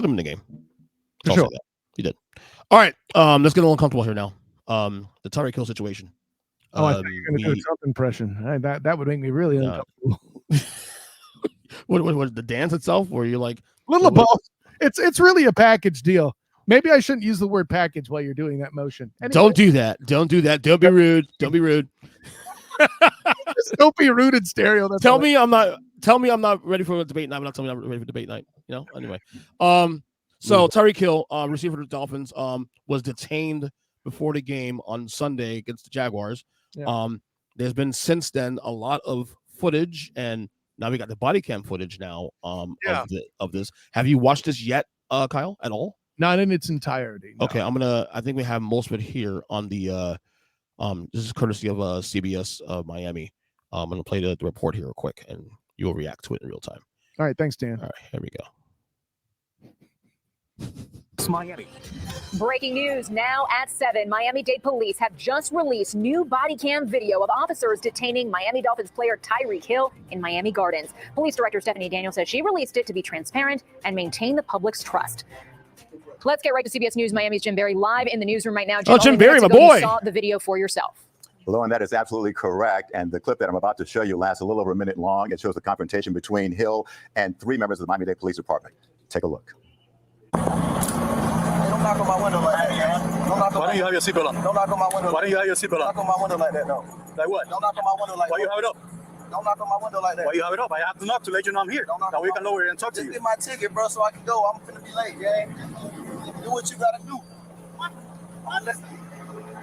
Put him in the game. For sure. He did. All right. Let's get a little uncomfortable here now. The Tyreek Hill situation. I thought you were going to do a Trump impression. That would make me really uncomfortable. What the dance itself? Where you're like a little both. It's really a package deal. Maybe I shouldn't use the word package while you're doing that motion. Anyway. Don't do that. Don't be rude. Don't be rude. Don't be rude in stereo. Tell me I'm not ready for a debate night. I'm not telling me I'm ready for debate night. Anyway. So Tyreek Hill, receiver for the Dolphins, was detained before the game on Sunday against the Jaguars. Yeah. There's been since then a lot of footage, and now we got the body cam footage now of this. Have you watched this yet, Kyle, at all? Not in its entirety. No. Okay, I think we have most of it here on the this is courtesy of CBS Miami. I'm gonna play the report here real quick, and you'll react to it in real time. All right, thanks, Dan. All right, here we go. Miami. Breaking news now at 7. Miami-Dade police have just released new body cam video of officers detaining Miami Dolphins player Tyreek Hill in Miami Gardens. Police Director Stephanie Daniel says she released it to be transparent and maintain the public's trust. Let's get right to CBS News. Miami's Jim Barry live in the newsroom right now. Jim Barry, my boy. You saw the video for yourself. Hello, and that is absolutely correct. And the clip that I'm about to show you lasts a little over a minute long. It shows the confrontation between Hill and 3 members of the Miami-Dade Police Department. Take a look. Don't knock on my window like that, man. Why don't you have your seatbelt on? Don't knock on my window. Why don't you have your seatbelt on? Don't knock on my window like that, no. Like what? Don't knock on my window like that. Why you have it up? Don't knock on my window like that. Why you have it up? I have to knock to let you know I'm here. Now we can lower it and talk to you. Just get my ticket, bro, so I can go. I'm finna be late, gang. Do what you gotta do.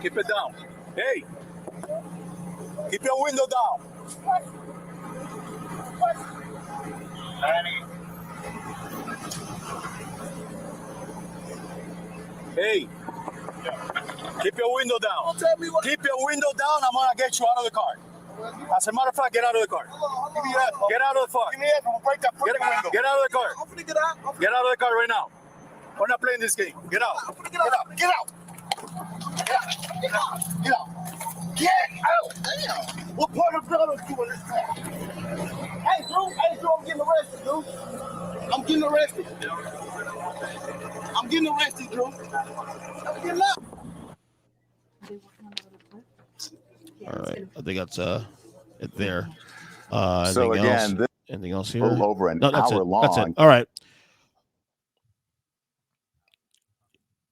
Keep it down. Hey. Keep your window down. Hey. Keep your window down. Keep your window down. I'm gonna get you out of the car. As a matter of fact, get out of the car. Get out of the car. Get out of the car. Get out of the car right now. We're not playing this game. Get out. Get out. Get out. Get out. Get out. Get out. Get out. Damn. What part of blood is doing this car? Hey, Drew, I'm getting arrested, Drew. I'm getting arrested. I'm getting arrested, Drew. I'm getting up. All right, I think that's it there. So again, anything else here? Over an hour long. That's it. All right.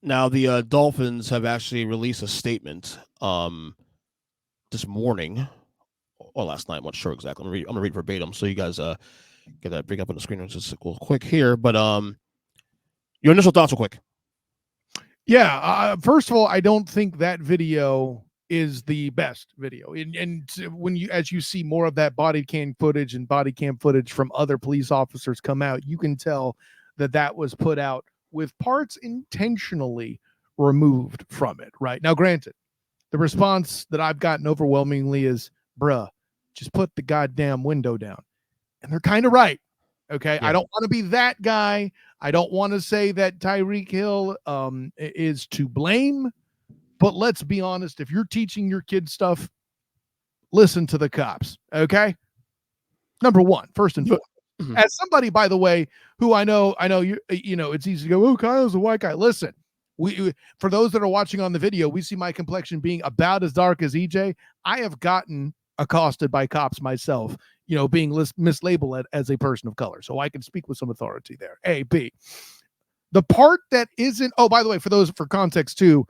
Now the Dolphins have actually released a statement this morning or last night. I'm not sure exactly. I'm gonna read verbatim so you guys get that bring up on the screen just real quick here. But your initial thoughts real quick. Yeah. First of all, I don't think that video is the best video. And when as you see more of that body cam footage from other police officers come out, you can tell that was put out with parts intentionally removed from it. Right now, granted, the response that I've gotten overwhelmingly is, bruh, just put the goddamn window down. And they're kind of right. Okay. Yeah. I don't want to be that guy. I don't want to say that Tyreek Hill is to blame, but let's be honest. If you're teaching your kids stuff, listen to the cops. Okay. Number one, first and foremost. Mm-hmm. As somebody, by the way, who I know you know, it's easy to go, oh, Kyle's a white guy. Listen, we for those that are watching on the video, we see my complexion being about as dark as EJ. I have gotten accosted by cops myself, you know, being mislabeled as a person of color. So I can speak with some authority there. A, B. The part that isn't, oh, by the way, for context too,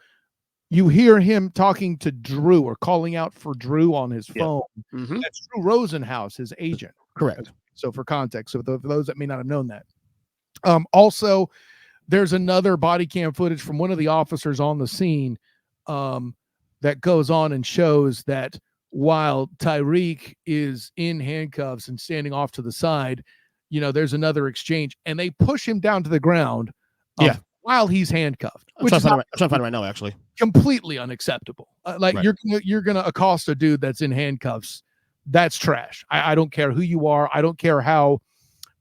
you hear him talking to Drew or calling out for Drew on his phone. Mm-hmm. That's Drew Rosenhaus, his agent. Correct. So for context, so for those that may not have known that. Also, there's another body cam footage from one of the officers on the scene that goes on and shows that while Tyreek is in handcuffs and standing off to the side, you know, there's another exchange and they push him down to the ground while he's handcuffed. I'm trying to find it right now, actually. Completely unacceptable. Right. You're gonna accost a dude that's in handcuffs. That's trash. I don't care who you are. I don't care how,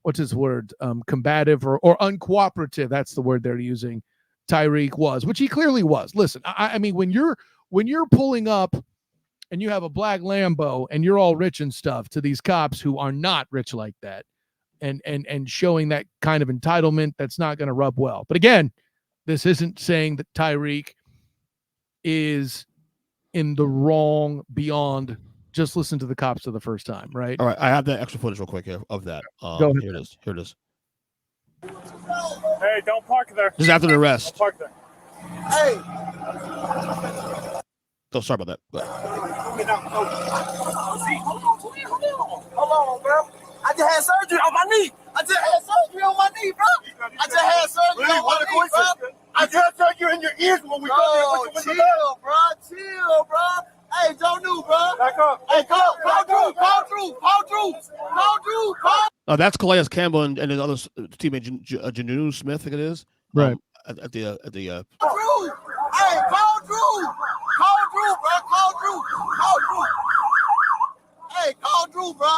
what's his word, combative or uncooperative. That's the word they're using. Tyreek was, which he clearly was. Listen, I mean, when you're pulling up and you have a black Lambo and you're all rich and stuff to these cops who are not rich like that, and showing that kind of entitlement, that's not going to rub well. But again, this isn't saying that Tyreek is in the wrong beyond just listen to the cops for the first time, right? All right, I have that extra footage real quick here of that. Go ahead. Here it is. Here it is. Hey, don't park there. This is after the arrest. Don't park there. Hey, Oh, sorry about that. hold on, bro. I just had surgery on my knee. I just had surgery on my knee, bro. I just had surgery on my knee, bro. I just had surgery in your ears when we come in. Chill, bro. Chill, bro. Hey, Joe New, bro. Back up. Hey, call Drew. That's Calais Campbell and his other teammate, Janu Smith, I think it is. Right. At the Drew. Hey, call Drew. Call Drew, bro. Call Drew. Hey, call Drew, bro.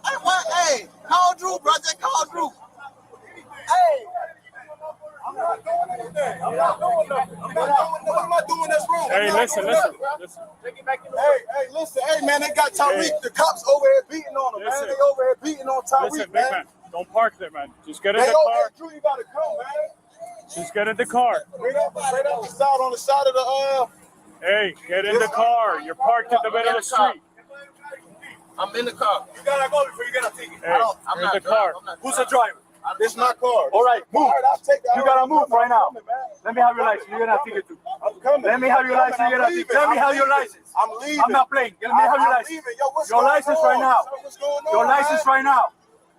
Hey, what? Hey, call Drew, bro. Just call Drew. Hey. I'm not doing anything. What am I doing this wrong? Hey, listen. Hey, listen. Hey, man, they got Tyreek. The cops over here beating on him, man. They over here beating on Tyreek, Listen, man. big man, don't park there, man. Just get in They the over car. here, Drew, you gotta come, man. Just get in the car. Straight up the side, on the side of the, Hey, get in the car. You're parked in the middle of the street. I'm in the car. You gotta go before you get a ticket. Hey, I'm you're in the car. Who's the driver? This is my car. All right, move. You gotta move right now. Let me have your license. You're gonna have to get to. I'm coming. Let me have your license. You're gonna have to. Let me have your license. I'm leaving. I'm not playing. Let me have your license. Your license right now. Your license right now.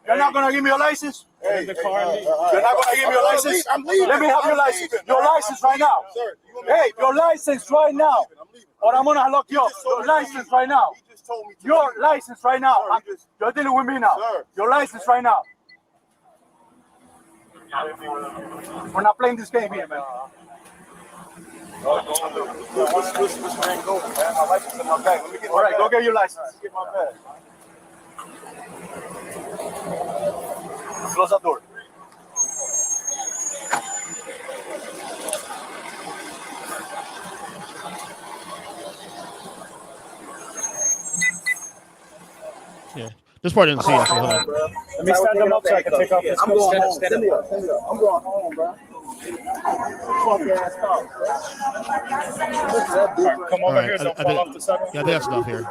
You're not gonna give me your license. Hey, in the car and leave. You're not gonna give me your license. I'm leaving. Let me have your license. Your license right now. Hey, your license right now. Or I'm gonna lock you up. Your license right now. Your license right now. You're dealing with me now. Your license right now. We're not playing this game here, man. Which man go, man? My license in my bag. Let me get my All right, bag. go get your license. Get my bag. Close that door. Yeah. This part didn't see it. Hold on. Let me stand them up so I can take off this I'm coat. going home. Stand up. I'm going home, bro. Come All over right, here. Don't I fall think- off the sidewalk. Yeah, that's enough here.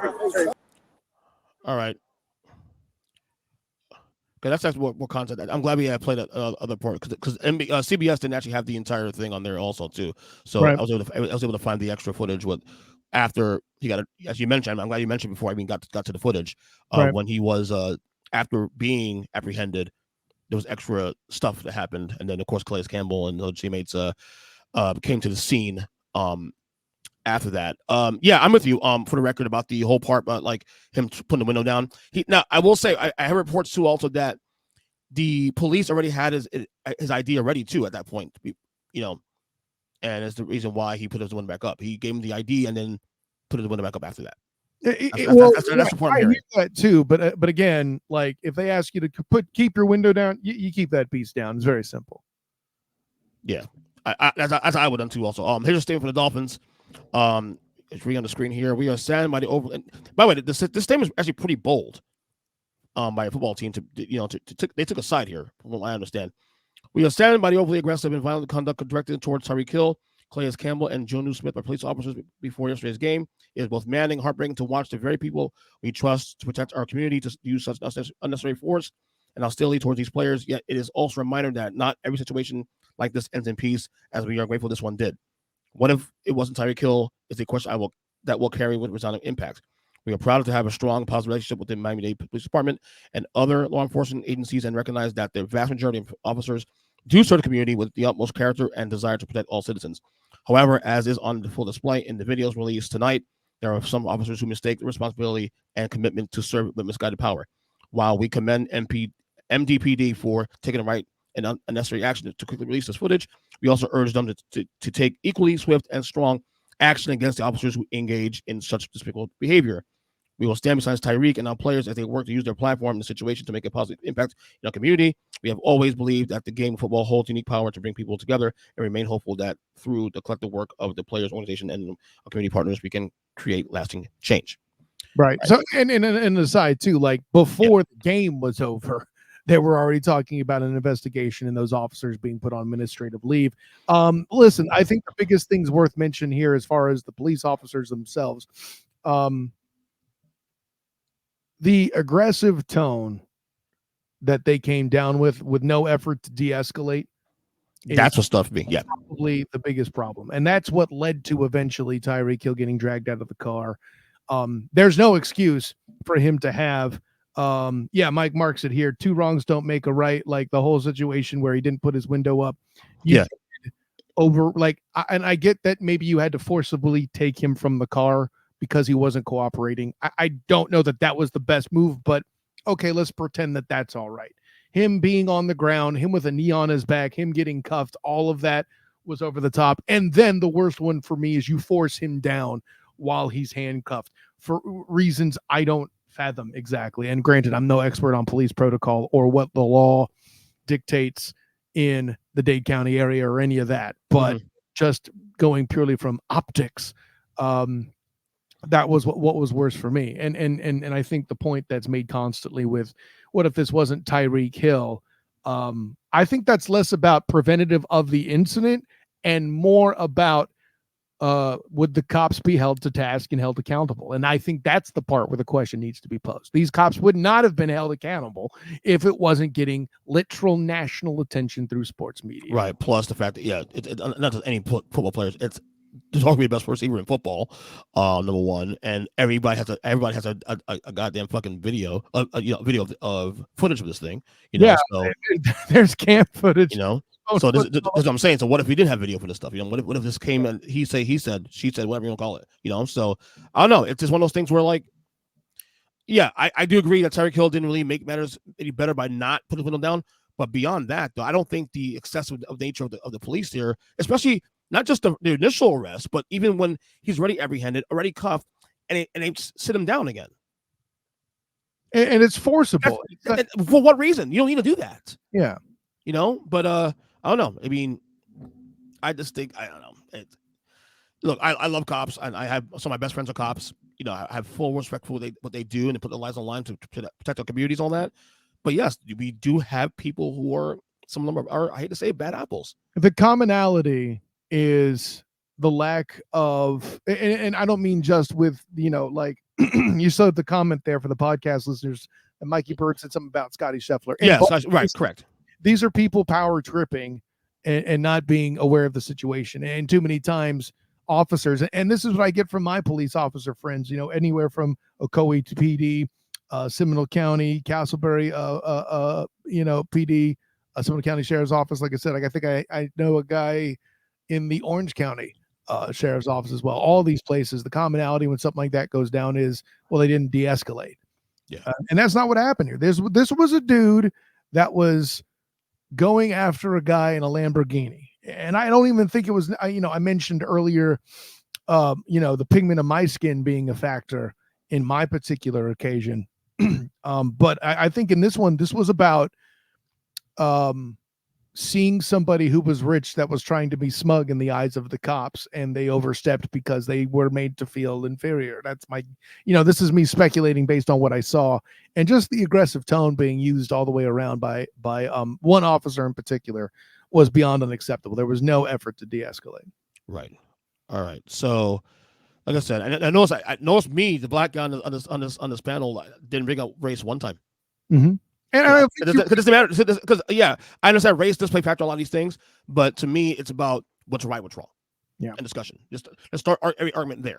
All right. Okay, that's actually more content. I'm glad we had played that other part because CBS didn't actually have the entire thing on there also too. So Right. I was able to find the extra footage with after he got as you mentioned. I'm glad you mentioned before I even got to the footage Right. when he was after being apprehended. There was extra stuff that happened, and then of course Calais Campbell and those teammates came to the scene after that. Yeah, I'm with you for the record about the whole part about like him putting the window down. Now I will say I have reports too also that the police already had his ID already too at that point, and it's the reason why he put his window back up. He gave him the ID and then put his window back up after that. That's the part I'm I hear hearing. that too, but again, like if they ask you to keep your window down, you keep that piece down. It's very simple. Yeah, as I would have done too. Also, here's a statement from the Dolphins. It's reading on the screen here. We are saddened by the over. By the way, this statement is actually pretty bold. By a football team they took a side here, from what I understand. We are saddened by the overly aggressive and violent conduct directed towards Tyreek Hill, Calais Campbell, and Jonu Smith by police officers before yesterday's game. It is both maddening and heartbreaking to watch the very people we trust to protect our community to use such unnecessary force and hostility towards these players. Yet it is also a reminder that not every situation like this ends in peace, as we are grateful this one did. What if it wasn't Tyreek Hill? Is a question that will carry with resounding impact. We are proud to have a strong, positive relationship with the Miami-Dade Police Department and other law enforcement agencies, and recognize that the vast majority of officers do serve the community with the utmost character and desire to protect all citizens. However, as is on the full display in the videos released tonight, there are some officers who mistake the responsibility and commitment to serve with misguided power. While we commend MDPD for taking the right and unnecessary action to quickly release this footage, we also urge them to take equally swift and strong action against the officers who engage in such despicable behavior. We will stand beside Tyreek and our players as they work to use their platform in the situation to make a positive impact in our community. We have always believed that the game of football holds unique power to bring people together, and remain hopeful that through the collective work of the players, organization, and our community partners, we can create lasting change. Right. So, and aside too, like before the game was over, they were already talking about an investigation and those officers being put on administrative leave. Listen, I think the biggest things worth mentioning here, as far as the police officers themselves, the aggressive tone that they came down with no effort to de-escalate. That's what stuff me. Yeah, probably the biggest problem, and that's what led to eventually Tyreek Hill getting dragged out of the car. There's no excuse for him to have. Mike marks it here. 2 wrongs don't make a right. Like the whole situation where he didn't put his window up. And I get that maybe you had to forcibly take him from the car because he wasn't cooperating. I don't know that was the best move, but okay, let's pretend that that's all right. Him being on the ground, him with a knee on his back, him getting cuffed, all of that was over the top. And then the worst one for me is you force him down while he's handcuffed for reasons I don't fathom exactly. And granted, I'm no expert on police protocol or what the law dictates in the Dade County area or any of that, but just going purely from optics, that was what was worse for me. And I think the point that's made constantly with what if this wasn't Tyreek Hill? I think that's less about preventative of the incident and more about would the cops be held to task and held accountable? And I think that's the part where the question needs to be posed. These cops would not have been held accountable if it wasn't getting literal national attention through sports media. Right. Plus the fact that not just any football players, it's talking to be the best receiver in football, number one, and everybody has a goddamn fucking video, video of footage of this thing. So there's cam footage. So this is what I'm saying. So what if we didn't have video for this stuff? What if this came and he said, she said, whatever you want to call it. So I don't know. It's just one of those things where, like, yeah, I do agree that Tyreek Hill didn't really make matters any better by not putting the window down. But beyond that, though, I don't think the excessive nature of the police here, especially not just the initial arrest, but even when he's already apprehended, already cuffed, and they sit him down again. And it's forcible. For what reason? You don't need to do that. Yeah. But I don't know. I mean, I just think, I don't know. Look, I love cops, and I have some of my best friends are cops. I have full respect for what they do, and they put their lives on the line to protect our communities, all that. But yes, we do have people who are, some of them are, I hate to say, bad apples. The commonality is the lack of, and I don't mean just with, like you saw the comment there for the podcast listeners, and Mikey Bird said something about Scotty Scheffler. Yes, right, correct. These are people power tripping and not being aware of the situation. And too many times officers, and this is what I get from my police officer friends, anywhere from Ocoee to PD, Seminole County, Castleberry, PD, Seminole County Sheriff's Office. Like I said, I think I know a guy in the Orange County Sheriff's Office as well. All these places, the commonality when something like that goes down is, well, they didn't de-escalate. Yeah. And that's not what happened here. This was a dude that was going after a guy in a Lamborghini. And I don't even think it was, I mentioned earlier, the pigment of my skin being a factor in my particular occasion. But I think in this one, this was about seeing somebody who was rich that was trying to be smug in the eyes of the cops, and they overstepped because they were made to feel inferior. That's my, this is me speculating based on what I saw, and just the aggressive tone being used all the way around by one officer in particular was beyond unacceptable. There was no effort to de-escalate. Right. All right. So, like I said, I noticed me, the black guy on this panel, didn't bring up race one time. Mm-hmm. And I it doesn't matter because I understand race does play factor in a lot of these things, but to me, it's about what's right, what's wrong. Yeah. And discussion. Just let's start every argument there.